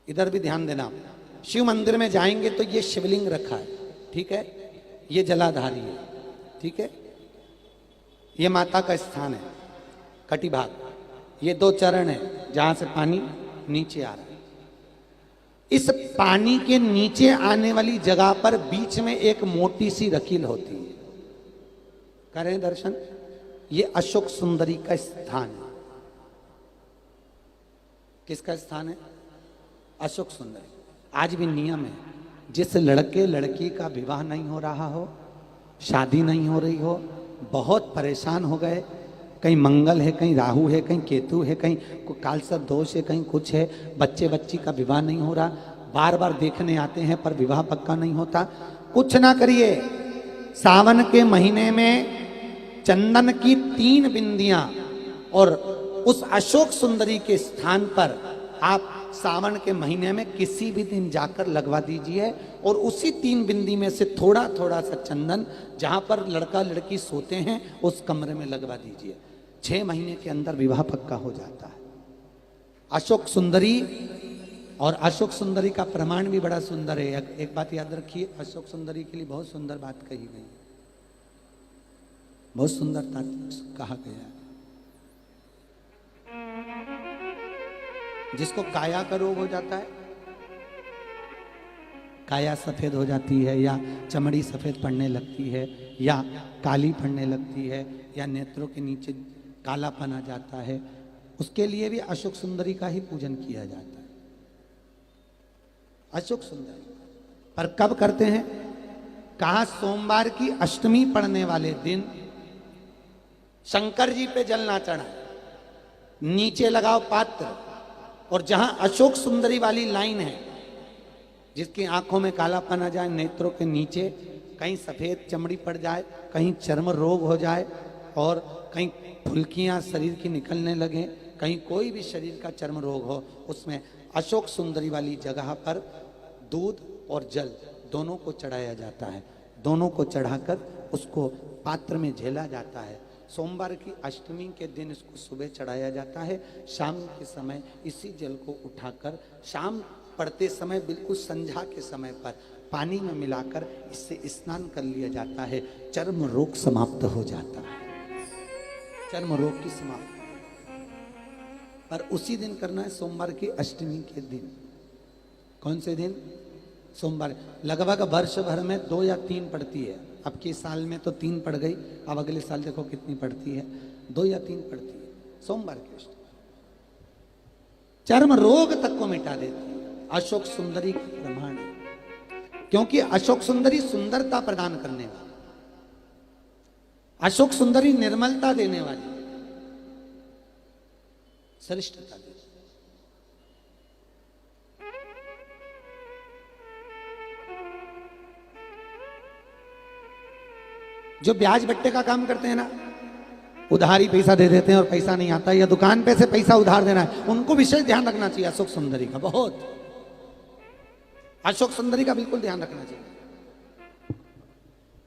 इधर भी ध्यान देना। शिव मंदिर में जाएंगे तो ये शिवलिंग रखा है, ठीक है, ये जलाधारी है, ठीक है, ये माता का स्थान है कटिभाग, ये दो चरण है जहां से पानी नीचे आ रहा है। इस पानी के नीचे आने वाली जगह पर बीच में एक मोटी सी रकील होती है, करें दर्शन। ये अशोक सुंदरी का स्थान है। किसका स्थान है? अशोक सुंदरी। आज भी नियम है, जिस लड़के लड़की का विवाह नहीं हो रहा हो, शादी नहीं हो रही हो, बहुत परेशान हो गए, कहीं मंगल है, कहीं राहु है, कहीं केतु है, कहीं कालसर्प दोष है, कहीं कुछ है, बच्चे बच्ची का विवाह नहीं हो रहा, बार बार देखने आते हैं पर विवाह पक्का नहीं होता, कुछ ना करिए। सावन के महीने में चंदन की 3 बिंदियां और उस अशोक सुंदरी के स्थान पर आप सावन के महीने में किसी भी दिन जाकर लगवा दीजिए और उसी 3 बिंदी में से थोड़ा थोड़ा सा चंदन जहां पर लड़का लड़की सोते हैं उस कमरे में लगवा दीजिए। 6 महीने के अंदर विवाह पक्का हो जाता है। अशोक सुंदरी, और अशोक सुंदरी का प्रमाण भी बड़ा सुंदर है। एक बात याद रखिए, अशोक सुंदरी के लिए बहुत सुंदर बात कही गई, बहुत सुंदरता कहा गया है। जिसको काया का रोग हो जाता है, काया सफेद हो जाती है, या चमड़ी सफेद पड़ने लगती है, या काली पड़ने लगती है, या नेत्रों के नीचे कालापन आ जाता है, उसके लिए भी अशोक सुंदरी का ही पूजन किया जाता है। अशोक सुंदरी पर कब करते हैं? कहा सोमवार की अष्टमी पड़ने वाले दिन शंकर जी पे जल ना चढ़ा, नीचे लगाओ पात्र, और जहां अशोक सुंदरी वाली लाइन है, जिसकी आंखों में कालापन आ जाए, नेत्रों के नीचे कहीं सफेद चमड़ी पड़ जाए, कहीं चर्म रोग हो जाए, और कहीं फुल्कियां शरीर की निकलने लगे, कहीं कोई भी शरीर का चर्म रोग हो, उसमें अशोक सुंदरी वाली जगह पर दूध और जल दोनों को चढ़ाया जाता है। दोनों को चढ़ाकर उसको पात्र में झेला जाता है। सोमवार की अष्टमी के दिन इसको सुबह चढ़ाया जाता है। शाम के समय इसी जल को उठाकर शाम पड़ते समय, बिल्कुल संध्या के समय पर पानी में मिलाकर इससे स्नान कर लिया जाता है। चर्म रोग समाप्त हो जाता है, चर्म रोग की समाप्ति। पर उसी दिन करना है, सोमवार की अष्टमी के दिन। कौन से दिन? सोमवार। लगभग वर्ष भर में 2 या 3 पड़ती है। अब के साल में तो 3 पड़ गई, अब अगले साल देखो कितनी पड़ती है, 2 या 3 पड़ती है सोमवार की अष्टमी। चर्म रोग तक को मिटा देती है। अशोक सुंदरी का प्रमाण है, क्योंकि अशोक सुंदरी सुंदरता प्रदान करने वाली, अशोक सुंदरी निर्मलता देने वाली, श्रेष्ठता देती। जो ब्याज बट्टे का काम करते हैं ना, उधारी पैसा दे देते हैं और पैसा नहीं आता, या दुकान पे से पैसा उधार देना है, उनको विशेष ध्यान रखना चाहिए अशोक सुंदरी का। बहुत अशोक सुंदरी का बिल्कुल ध्यान रखना चाहिए।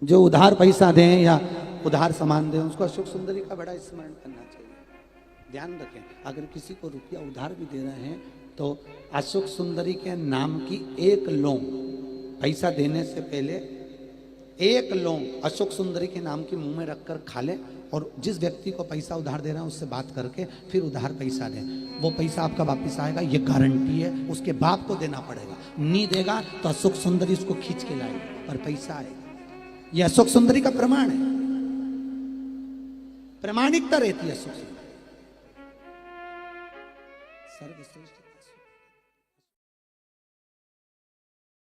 जो उधार पैसा दें या उधार सामान दें, उसको अशोक सुंदरी का बड़ा स्मरण करना चाहिए। ध्यान रखें, अगर किसी को रुपया उधार भी दे रहे हैं तो अशोक सुंदरी के नाम की 1 लौंग पैसा देने से पहले 1 लौंग अशोक सुंदरी के नाम की मुंह में रखकर खा ले, और जिस व्यक्ति को पैसा उधार दे रहा है उससे बात करके फिर उधार पैसा दें। वो पैसा आपका वापस आएगा, ये गारंटी है। उसके बाप को देना पड़ेगा, नहीं देगा तो अशोक सुंदरी उसको खींच के लाएगी और पैसा आएगा। ये अशोक सुंदरी का प्रमाण है, प्रामाणिकता रहती है अशोक सुंदरी। सर्वश्रेष्ठ